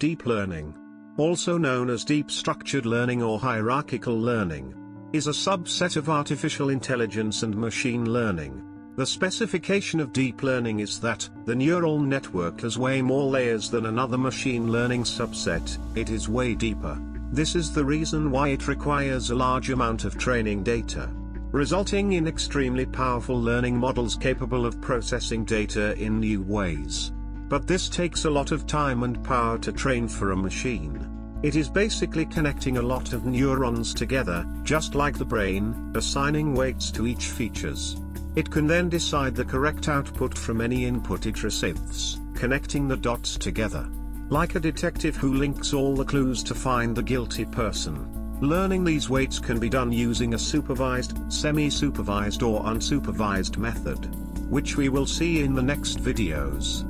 Deep learning, also known as deep structured learning or hierarchical learning, is a subset of artificial intelligence and machine learning. The specification of deep learning is that the neural network has way more layers than another machine learning subset. It is way deeper. This is the reason why it requires a large amount of training data, resulting in extremely powerful learning models capable of processing data in new ways. But this takes a lot of time and power to train for a machine. It is basically connecting a lot of neurons together, just like the brain, assigning weights to each features. It can then decide the correct output from any input it receives, connecting the dots together. Like a detective who links all the clues to find the guilty person. Learning these weights can be done using a supervised, semi-supervised or unsupervised method, which we will see in the next videos.